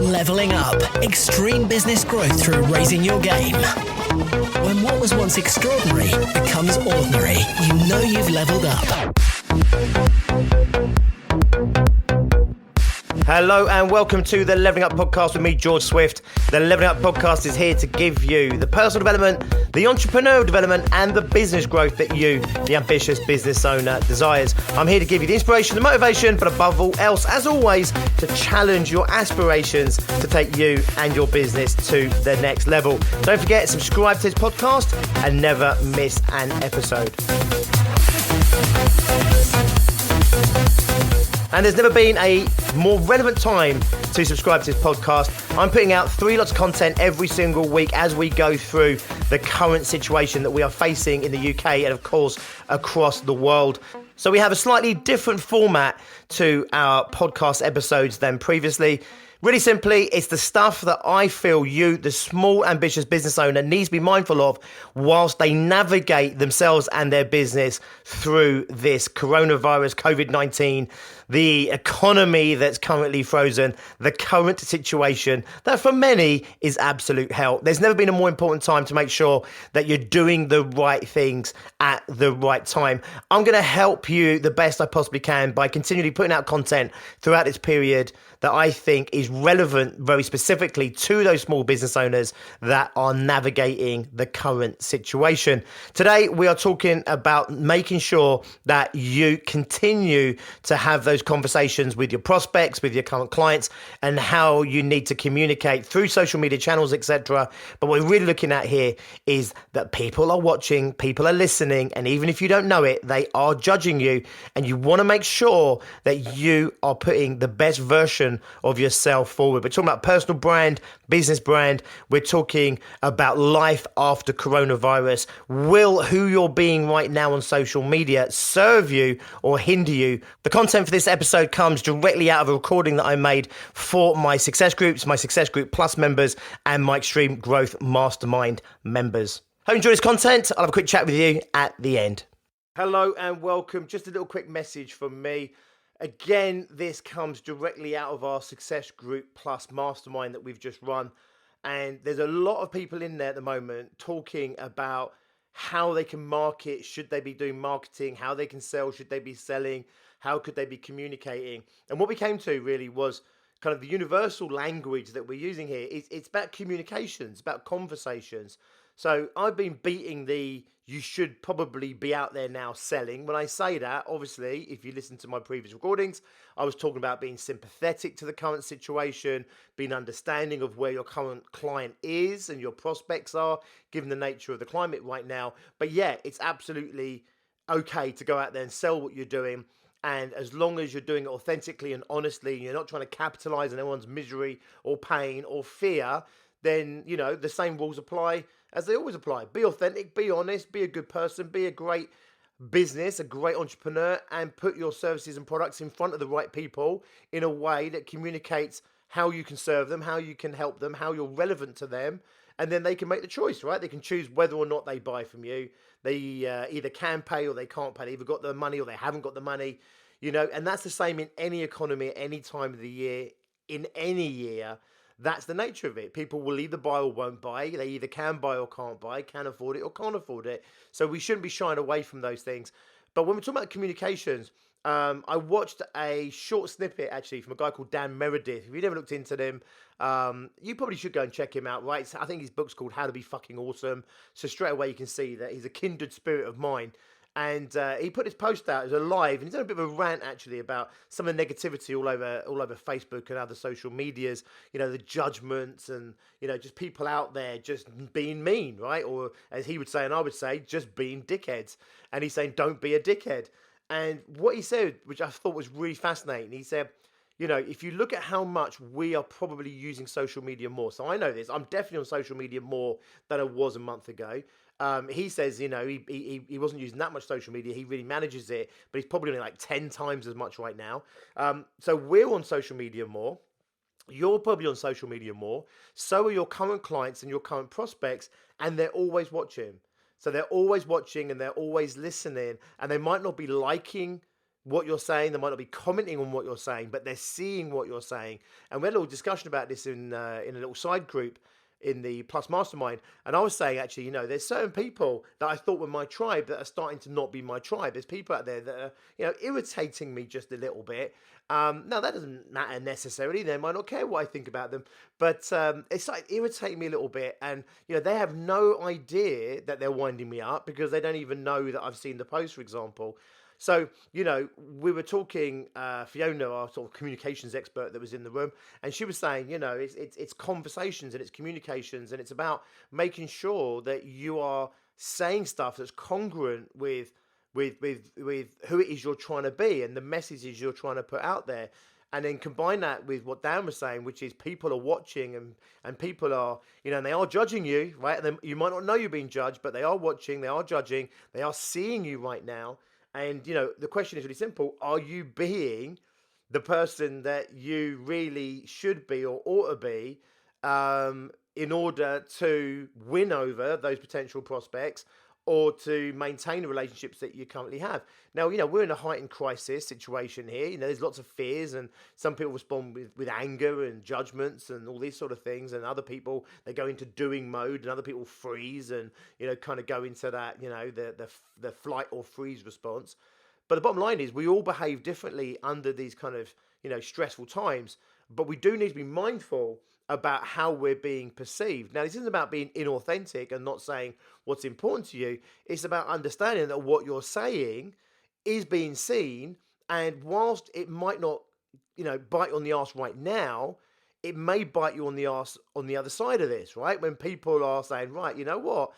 Leveling up. Extreme business growth through raising your game. When what was once extraordinary becomes ordinary, you know you've leveled up. Hello and welcome to the Leveling Up Podcast with me, George Swift. The Leveling Up Podcast is here to give you the personal development, the entrepreneurial development and the business growth that you, the ambitious business owner, desires. I'm here to give you the inspiration, the motivation, but above all else, as always, to challenge your aspirations to take you and your business to the next level. Don't forget, subscribe to this podcast and never miss an episode. And there's never been a more relevant time to subscribe to this podcast. I'm putting out 3 lots of content every single week as we go through the current situation that we are facing in the UK and, of course, across the world. So we have a slightly different format to our podcast episodes than previously. Really simply, it's the stuff that I feel you, the small, ambitious business owner, needs to be mindful of whilst they navigate themselves and their business through this coronavirus, COVID-19, the economy that's currently frozen, the current situation that for many is absolute hell. There's never been a more important time to make sure that you're doing the right things at the right time. I'm going to help you the best I possibly can by continually putting out content throughout this period that I think is relevant very specifically to those small business owners that are navigating the current situation. Today, we are talking about making sure that you continue to have those conversations with your prospects, with your current clients, and how you need to communicate through social media channels, etc. But what we're really looking at here is that people are watching, people are listening, and even if you don't know it, they are judging you, and you want to make sure that you are putting the best version of yourself forward. We're talking about personal brand, business brand. We're talking about life after coronavirus. Will who you're being right now on social media serve you or hinder you? The content for this episode comes directly out of a recording that I made for my Success Groups, my Success Group Plus members, and my Extreme Growth Mastermind members. Hope you enjoy this content. I'll have a quick chat with you at the end. Hello and welcome. Just a little quick message from me. Again, this comes directly out of our Success Group Plus Mastermind that we've just run. And there's a lot of people in there at the moment talking about how they can market, should they be doing marketing, how they can sell, should they be selling, how could they be communicating. And what we came to really was kind of the universal language that we're using here. It's about communications, about conversations. So I've been beating you should probably be out there now selling. When I say that, obviously, if you listen to my previous recordings, I was talking about being sympathetic to the current situation, being understanding of where your current client is and your prospects are, given the nature of the climate right now. But yeah, it's absolutely okay to go out there and sell what you're doing. And as long as you're doing it authentically and honestly, and you're not trying to capitalize on anyone's misery or pain or fear, then, you know, the same rules apply as they always apply. Be authentic, be honest, be a good person, be a great business, a great entrepreneur, and put your services and products in front of the right people in a way that communicates how you can serve them, how you can help them, how you're relevant to them, and then they can make the choice, right? They can choose whether or not they buy from you. They either can pay or they can't pay. They either got the money or they haven't got the money, you know, and that's the same in any economy at any time of the year, in any year. That's the nature of it. People will either buy or won't buy. They either can buy or can't buy, can afford it or can't afford it. So we shouldn't be shying away from those things. But when we're talking about communications, I watched a short snippet actually from a guy called Dan Meredith. If you've never looked into them, you probably should go and check him out, right? So I think his book's called How to Be Fucking Awesome. So straight away you can see that he's a kindred spirit of mine. And he put his post out as a live, and he's done a bit of a rant actually about some of the negativity all over Facebook and other social medias. You know, the judgments and, you know, just people out there just being mean, right? Or as he would say and I would say, just being dickheads. And he's saying, don't be a dickhead. And what he said, which I thought was really fascinating, he said, you know, if you look at how much we are probably using social media more. So I know this. I'm definitely on social media more than I was a month ago. He says, you know, he wasn't using that much social media. He really manages it, but he's probably doing like 10 times as much right now. So we're on social media more. You're probably on social media more. So are your current clients and your current prospects, and they're always watching. So they're always watching and they're always listening, and they might not be liking what you're saying. They might not be commenting on what you're saying, but they're seeing what you're saying. And we had a little discussion about this in a little side group in the Plus Mastermind. And I was saying, actually, there's certain people that I thought were my tribe that are starting to not be my tribe. There's people out there that are, irritating me just a little bit. Now, that doesn't matter necessarily. They might not care what I think about them, but it's like irritating me a little bit. And, they have no idea that they're winding me up because they don't even know that I've seen the post, for example. So, we were talking, Fiona, our sort of communications expert that was in the room, and she was saying, it's conversations and it's communications, and it's about making sure that you are saying stuff that's congruent with who it is you're trying to be and the messages you're trying to put out there. And then combine that with what Dan was saying, which is people are watching and people are, and they are judging you, right? And you might not know you're being judged, but they are watching, they are judging, they are seeing you right now. And, the question is really simple. Are you being the person that you really should be or ought to be in order to win over those potential prospects or to maintain the relationships that you currently have? Now, we're in a heightened crisis situation here. There's lots of fears, and some people respond with anger and judgments and all these sort of things. And other people, they go into doing mode, and other people freeze and, kind of go into that, the flight or freeze response. But the bottom line is we all behave differently under these kind of, stressful times. But we do need to be mindful about how we're being perceived. Now, this isn't about being inauthentic and not saying what's important to you. It's about understanding that what you're saying is being seen. And whilst it might not, bite you on the arse right now, it may bite you on the arse on the other side of this, right? When people are saying, right, you know what?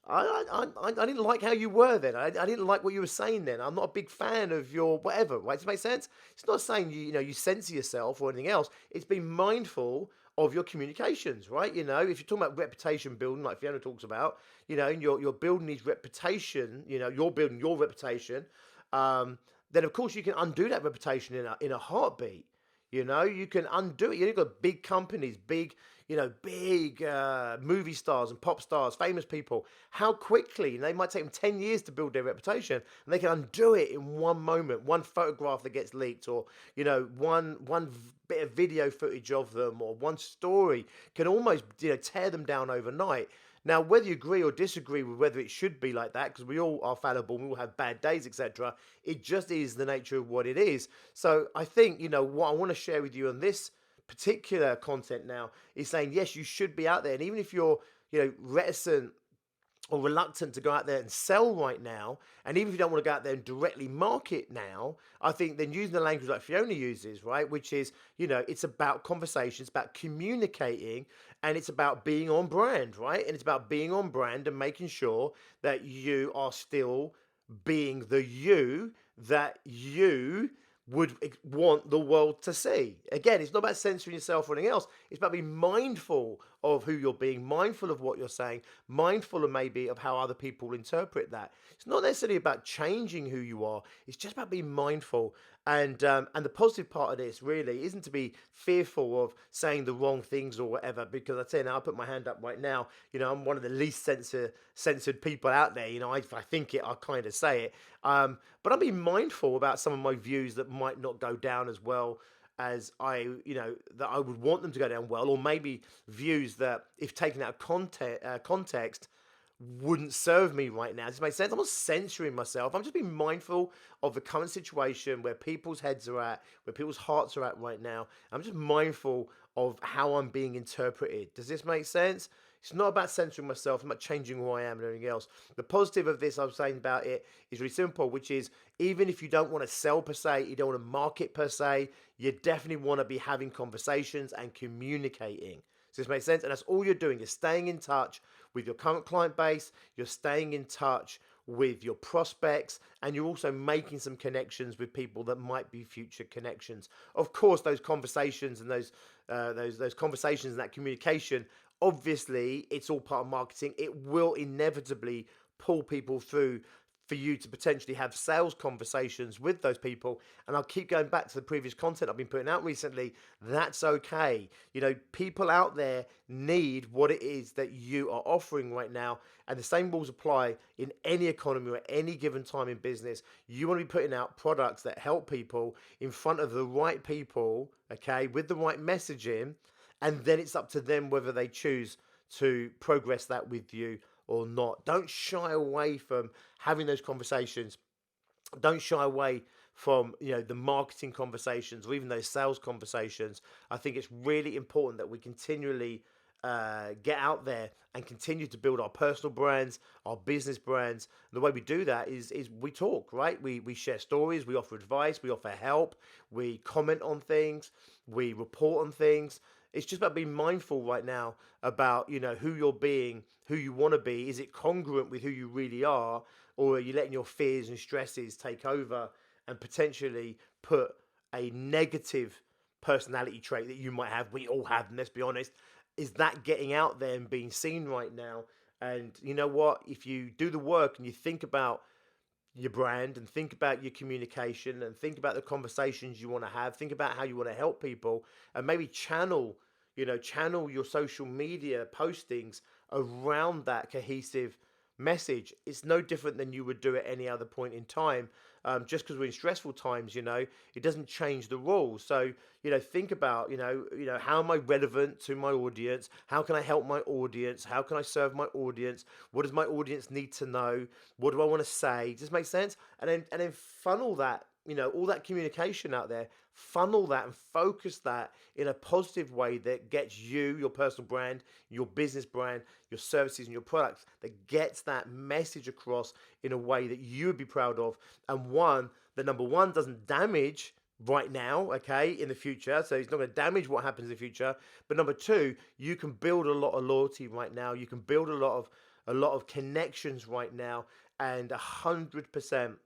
I didn't like how you were then. I didn't like what you were saying then. I'm not a big fan of your whatever, right? Does it make sense? It's not saying you censor yourself or anything else. It's being mindful of your communications, right? If you're talking about reputation building, like Fiona talks about, and you're building these reputation, you're building your reputation, then of course you can undo that reputation in a heartbeat. You can undo it. You've got big companies, big movie stars and pop stars, famous people. How quickly, they might take them 10 years to build their reputation, and they can undo it in one moment, one photograph that gets leaked, or, one bit of video footage of them, or one story can almost, tear them down overnight. Now, whether you agree or disagree with whether it should be like that, because we all are fallible, we all have bad days, etc., it just is the nature of what it is. So I think, what I want to share with you on this particular content now is saying, yes, you should be out there. And even if you're, reticent or reluctant to go out there and sell right now, and even if you don't want to go out there and directly market now, I think then using the language like Fiona uses, right, which is, it's about conversations, about communicating, and it's about being on brand, right? And it's about being on brand and making sure that you are still being the you that you would want the world to see. Again, it's not about censoring yourself or anything else. It's about being mindful of who you're being, mindful of what you're saying, mindful of maybe of how other people interpret that. It's not necessarily about changing who you are. It's just about being mindful. And the positive part of this really isn't to be fearful of saying the wrong things or whatever, because I tell you now, I'll put my hand up right now. I'm one of the least censored people out there. If I think it, I'll kind of say it. But I'm being mindful about some of my views that might not go down as well as that I would want them to go down well, or maybe views that, if taken out of context, wouldn't serve me right now. Does it make sense? I'm not censoring myself. I'm just being mindful of the current situation, where people's heads are at, where people's hearts are at right now. I'm just mindful of how I'm being interpreted. Does this make sense? It's not about censoring myself. I'm not changing who I am and everything else. The positive of this, I was saying about it, is really simple, which is, even if you don't want to sell per se, you don't want to market per se, you definitely want to be having conversations and communicating. Does this make sense? And that's all you're doing, is staying in touch with your current client base. You're staying in touch with your prospects, and you're also making some connections with people that might be future connections. Of course, those conversations and those conversations and that communication, obviously, it's all part of marketing. It will inevitably pull people through for you to potentially have sales conversations with those people. And I'll keep going back to the previous content I've been putting out recently. That's okay. People out there need what it is that you are offering right now. And the same rules apply in any economy or at any given time in business. You want to be putting out products that help people in front of the right people, okay, with the right messaging. And then it's up to them whether they choose to progress that with you or not. Don't shy away from having those conversations. Don't shy away from the marketing conversations or even those sales conversations. I think it's really important that we continually get out there and continue to build our personal brands, our business brands. And the way we do that is we talk, right? We share stories, we offer advice, we offer help, we comment on things, we report on things. It's just about being mindful right now about, who you're being, who you want to be. Is it congruent with who you really are? Or are you letting your fears and stresses take over and potentially put a negative personality trait that you might have? We all have, and let's be honest. Is that getting out there and being seen right now? And you know what? If you do the work and you think about your brand and think about your communication and think about the conversations you want to have, think about how you want to help people, and maybe channel your social media postings around that cohesive message. It's no different than you would do at any other point in time. Just because we're in stressful times, it doesn't change the rules. So, think about, how am I relevant to my audience? How can I help my audience? How can I serve my audience? What does my audience need to know? What do I want to say? Does this make sense? And then funnel that, all that communication out there, funnel that and focus that in a positive way that gets you, your personal brand, your business brand, your services and your products, that gets that message across in a way that you would be proud of. And number one, doesn't damage right now, okay, in the future. So it's not going to damage what happens in the future. But number two, you can build a lot of loyalty right now. You can build a lot of connections right now, and 100%.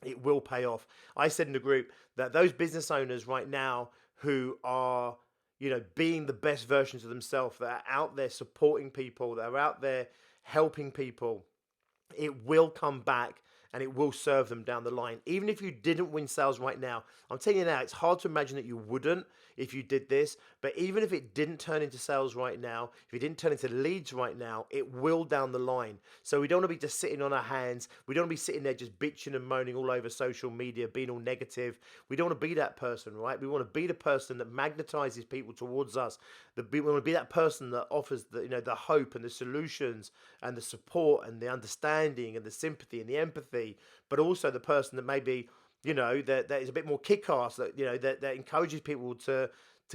It will pay off. I said in the group that those business owners right now who are, being the best versions of themselves, that are out there supporting people, that are out there helping people, it will come back and it will serve them down the line. Even if you didn't win sales right now, I'm telling you now, it's hard to imagine that you wouldn't if you did this, but even if it didn't turn into sales right now, if it didn't turn into leads right now, it will down the line. So we don't want to be just sitting on our hands. We don't want to be sitting there just bitching and moaning all over social media, being all negative. We don't want to be that person, right? We want to be the person that magnetizes people towards us. We want to be that person that offers the hope and the solutions and the support and the understanding and the sympathy and the empathy, but also the person that maybe that is a bit more kick-ass, that encourages people to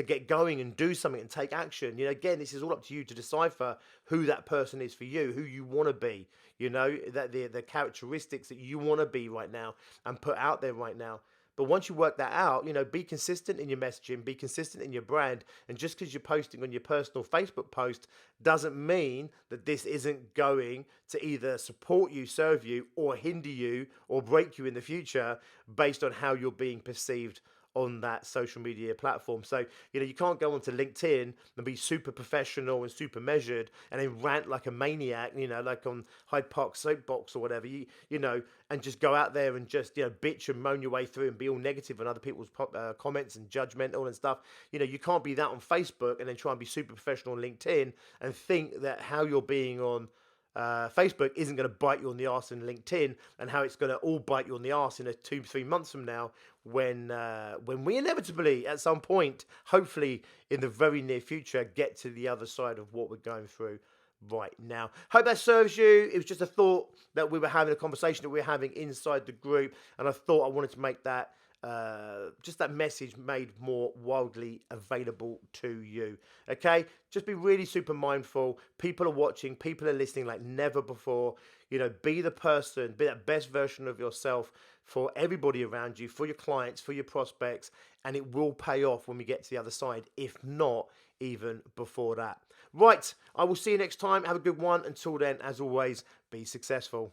get going and do something and take action. Again, this is all up to you to decipher who that person is for you, who you want to be, that the characteristics that you want to be right now and put out there right now. But once you work that out, be consistent in your messaging, be consistent in your brand. And just because you're posting on your personal Facebook post doesn't mean that this isn't going to either support you, serve you, or hinder you or break you in the future based on how you're being perceived on that social media platform. So, you can't go onto LinkedIn and be super professional and super measured and then rant like a maniac, like on Hyde Park soapbox or whatever, and just go out there and just, bitch and moan your way through and be all negative on other people's comments and judgmental and stuff. You can't be that on Facebook and then try and be super professional on LinkedIn and think that how you're being on Facebook isn't going to bite you on the arse in LinkedIn, and how it's going to all bite you on the arse in 2-3 months from now when we inevitably at some point, hopefully in the very near future, get to the other side of what we're going through right now. Hope that serves you. It was just a thought that we were having, a conversation that we were having inside the group, and I thought I wanted to make that just that message made more widely available to you. Okay, just be really super mindful. People are watching, people are listening like never before. Be the person, be that best version of yourself for everybody around you, for your clients, for your prospects, and it will pay off when we get to the other side, if not even before that. Right, I will see you next time. Have a good one. Until then, as always, be successful.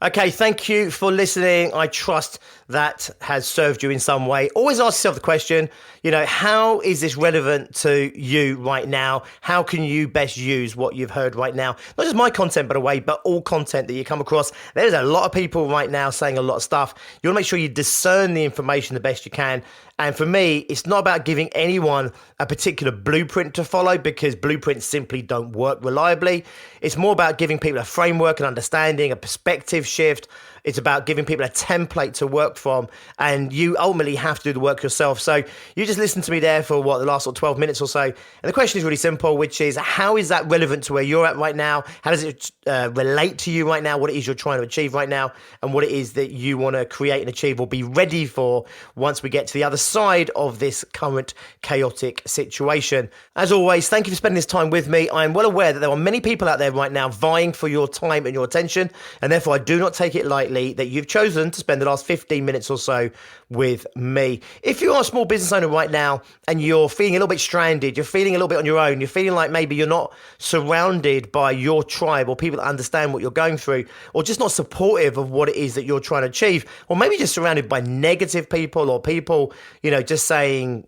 Okay, thank you for listening. I trust that has served you in some way. Always ask yourself the question, how is this relevant to you right now? How can you best use what you've heard right now? Not just my content, by the way, but all content that you come across. There's a lot of people right now saying a lot of stuff. You want to make sure you discern the information the best you can. And for me, it's not about giving anyone a particular blueprint to follow, because blueprints simply don't work reliably. It's more about giving people a framework, an understanding, a perspective shift. It's about giving people a template to work from, and you ultimately have to do the work yourself. So you just listen to me there for the last 12 minutes or so. And the question is really simple, which is, how is that relevant to where you're at right now? How does it relate to you right now? What it is you're trying to achieve right now, and what it is that you want to create and achieve or be ready for once we get to the other side of this current chaotic situation. As always, thank you for spending this time with me. I am well aware that there are many people out there right now vying for your time and your attention, and therefore I do not take it lightly that you've chosen to spend the last 15 minutes or so with me. If you are a small business owner right now and you're feeling a little bit stranded, you're feeling a little bit on your own, you're feeling like maybe you're not surrounded by your tribe or people that understand what you're going through, or just not supportive of what it is that you're trying to achieve, or maybe just surrounded by negative people, or people, just saying,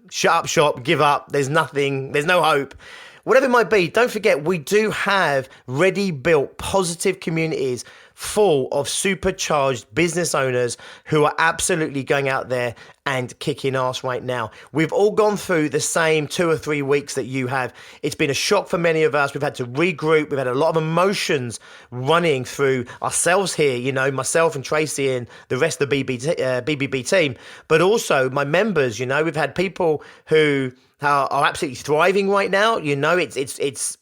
shut up shop, give up, there's nothing, there's no hope. Whatever it might be, don't forget, we do have ready-built, positive communities full of supercharged business owners who are absolutely going out there and kicking ass right now. We've all gone through the same 2 or 3 weeks that you have. It's been a shock for many of us. We've had to regroup. We've had a lot of emotions running through ourselves here, myself and Tracy and the rest of the BBB team, but also my members. We've had people who are absolutely thriving right now. It's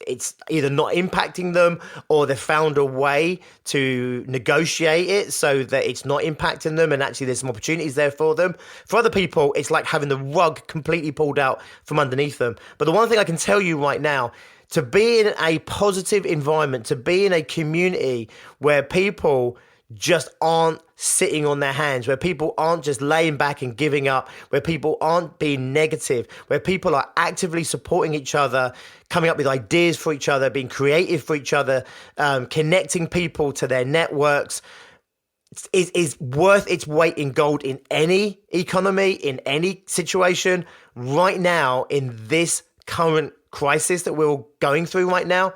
either not impacting them, or they've found a way to negotiate it so that it's not impacting them, and actually there's some opportunities there for them. For other people, it's like having the rug completely pulled out from underneath them. But the one thing I can tell you right now, to be in a positive environment, to be in a community where people just aren't sitting on their hands, where people aren't just laying back and giving up, where people aren't being negative, where people are actively supporting each other, coming up with ideas for each other, being creative for each other, connecting people to their networks, is worth its weight in gold in any economy, in any situation. Right now, in this current crisis that we're all going through right now,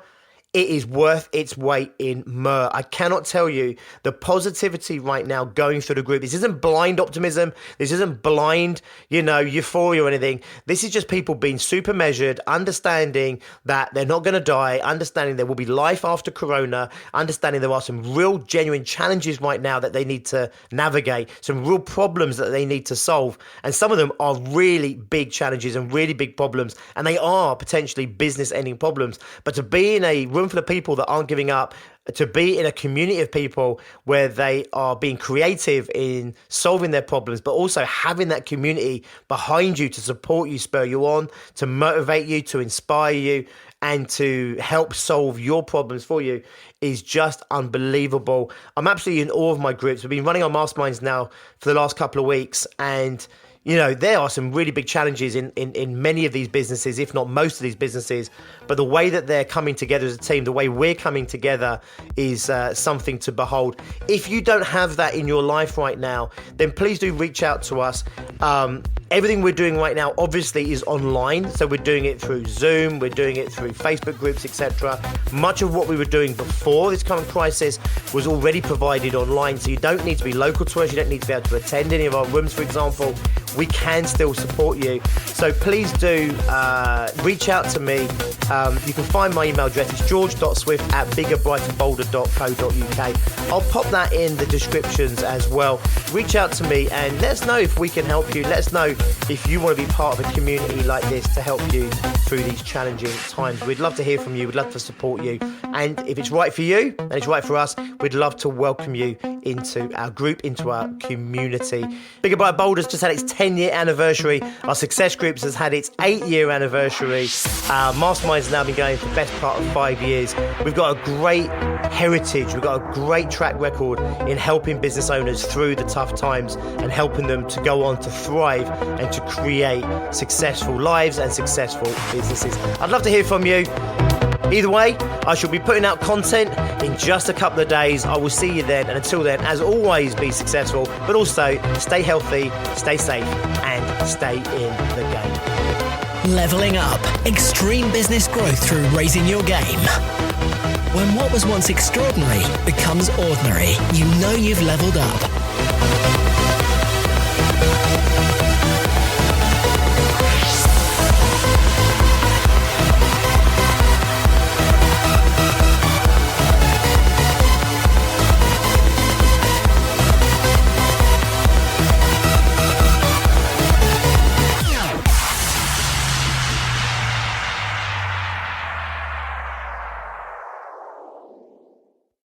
it is worth its weight in myrrh. I cannot tell you the positivity right now going through the group. This isn't blind optimism. This isn't blind, euphoria or anything. This is just people being super measured, understanding that they're not going to die, understanding there will be life after Corona, understanding there are some real genuine challenges right now that they need to navigate, some real problems that they need to solve. And some of them are really big challenges and really big problems, and they are potentially business-ending problems. But to be in a room full of people that aren't giving up, to be in a community of people where they are being creative in solving their problems, but also having that community behind you to support you, spur you on, to motivate you, to inspire you, and to help solve your problems for you, is just unbelievable. I'm absolutely in awe of my groups. We've been running our masterminds now for the last couple of weeks, and there are some really big challenges in many of these businesses, if not most of these businesses. But the way that they're coming together as a team, the way we're coming together, is something to behold. If you don't have that in your life right now, then please do reach out to us. Everything we're doing right now obviously is online. So we're doing it through Zoom, we're doing it through Facebook groups, etc. Much of what we were doing before this current crisis was already provided online. So you don't need to be local to us. You don't need to be able to attend any of our rooms, for example. We can still support you. So please do reach out to me. You can find my email address. It's george.swift@biggerbrighterbolder.co.uk. I'll pop that in the descriptions as well. Reach out to me and let us know if we can help you. Let us know if you want to be part of a community like this to help you through these challenging times. We'd love to hear from you. We'd love to support you. And if it's right for you and it's right for us, we'd love to welcome you into our group, into our community. Bigger Brighter Boulder's just had its 10-year anniversary. Our Success Groups has had its 8-year anniversary. Our Masterminds has now been going for the best part of 5 years. We've got a great heritage. We've got a great track record in helping business owners through the tough times and helping them to go on to thrive and to create successful lives and successful businesses. I'd love to hear from you. Either way, I shall be putting out content in just a couple of days. I will see you then, and until then, as always, be successful, but also stay healthy, stay safe, and stay in the game. Leveling up. Extreme business growth through raising your game. When what was once extraordinary becomes ordinary, you know you've leveled up.